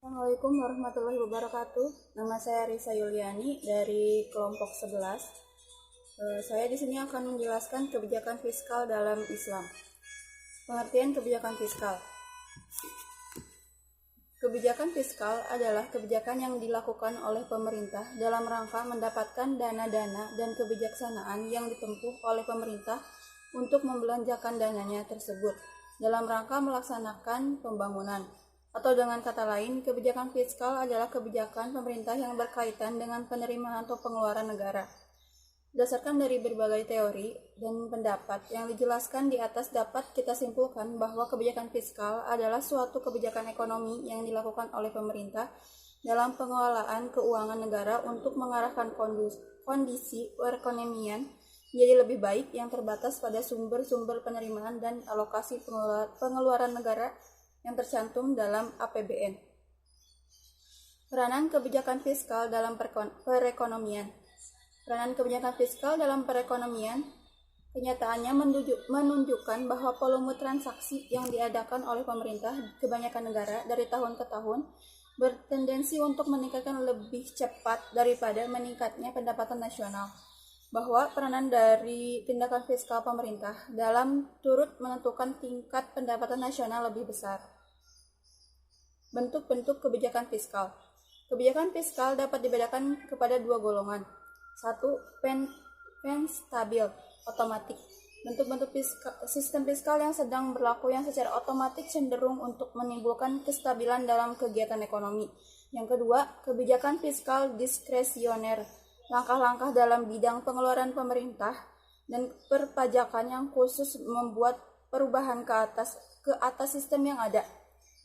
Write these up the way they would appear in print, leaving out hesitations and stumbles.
Assalamualaikum warahmatullahi wabarakatuh. Nama saya Risa Yuliani dari kelompok 11. Saya di sini akan menjelaskan kebijakan fiskal dalam Islam. Pengertian kebijakan fiskal. Kebijakan fiskal adalah kebijakan yang dilakukan oleh pemerintah dalam rangka mendapatkan dana-dana dan kebijaksanaan yang ditempuh oleh pemerintah untuk membelanjakan dananya tersebut dalam rangka melaksanakan pembangunan. Atau dengan kata lain, kebijakan fiskal adalah kebijakan pemerintah yang berkaitan dengan penerimaan atau pengeluaran negara. Berdasarkan dari berbagai teori dan pendapat yang dijelaskan di atas, dapat kita simpulkan bahwa kebijakan fiskal adalah suatu kebijakan ekonomi yang dilakukan oleh pemerintah dalam pengelolaan keuangan negara untuk mengarahkan kondisi perekonomian menjadi lebih baik yang terbatas pada sumber-sumber penerimaan dan alokasi pengeluaran negara yang tercantum dalam APBN. Peranan kebijakan fiskal dalam perekonomian. Peranan kebijakan fiskal dalam perekonomian kenyataannya menunjukkan bahwa volume transaksi yang diadakan oleh pemerintah kebanyakan negara dari tahun ke tahun bertendensi untuk meningkatkan lebih cepat daripada meningkatnya pendapatan nasional. Bahwa peranan dari tindakan fiskal pemerintah dalam turut menentukan tingkat pendapatan nasional lebih besar. Bentuk-bentuk kebijakan fiskal. Kebijakan fiskal dapat dibedakan kepada dua golongan. 1. Stabil, otomatik. Bentuk-bentuk sistem fiskal yang sedang berlaku yang secara otomatis cenderung untuk menimbulkan kestabilan dalam kegiatan ekonomi. Yang kedua, kebijakan fiskal diskresioner. Langkah-langkah dalam bidang pengeluaran pemerintah dan perpajakan yang khusus membuat perubahan ke atas sistem yang ada,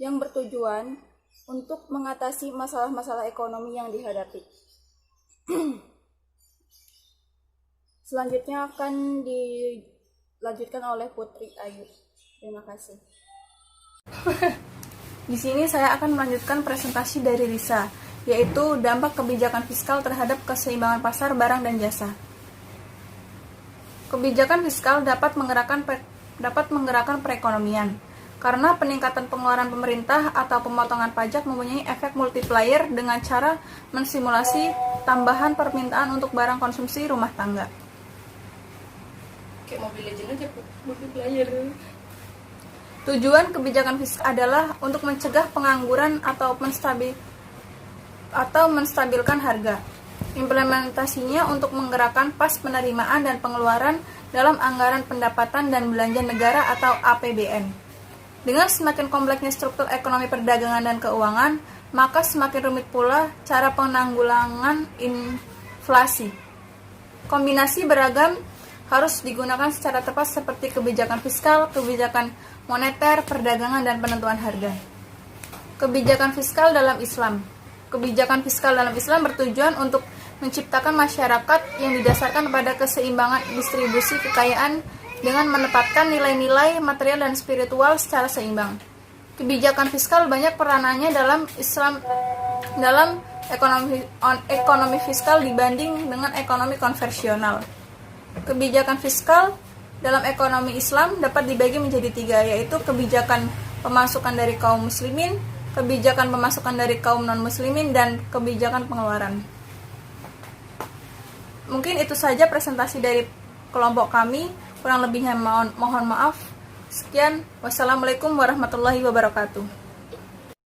yang bertujuan untuk mengatasi masalah-masalah ekonomi yang dihadapi. Selanjutnya akan dilanjutkan oleh Putri Ayu. Terima kasih. Di sini saya akan melanjutkan presentasi dari Risa, yaitu dampak kebijakan fiskal terhadap keseimbangan pasar barang dan jasa. Kebijakan fiskal dapat menggerakkan perekonomian, karena peningkatan pengeluaran pemerintah atau pemotongan pajak mempunyai efek multiplier dengan cara mensimulasi tambahan permintaan untuk barang konsumsi rumah tangga. Kayak Mobile Legends aja, multiplier. Tujuan kebijakan fiskal adalah untuk mencegah pengangguran atau menstabilkan harga. Implementasinya untuk menggerakkan pas penerimaan dan pengeluaran dalam anggaran pendapatan dan belanja negara atau APBN. Dengan semakin kompleksnya struktur ekonomi perdagangan dan keuangan, maka semakin rumit pula cara penanggulangan inflasi. Kombinasi beragam harus digunakan secara tepat seperti kebijakan fiskal, kebijakan moneter, perdagangan, dan penentuan harga. Kebijakan fiskal dalam Islam. Kebijakan fiskal dalam Islam bertujuan untuk menciptakan masyarakat yang didasarkan pada keseimbangan distribusi kekayaan dengan menempatkan nilai-nilai material dan spiritual secara seimbang. Kebijakan fiskal banyak peranannya dalam Islam dalam ekonomi fiskal dibanding dengan ekonomi konvensional. Kebijakan fiskal dalam ekonomi Islam dapat dibagi menjadi 3, yaitu kebijakan pemasukan dari kaum muslimin, kebijakan pemasukan dari kaum non-muslimin, dan kebijakan pengeluaran. Mungkin itu saja presentasi dari kelompok kami. Kurang lebihnya mohon maaf. Sekian. Wassalamualaikum warahmatullahi wabarakatuh.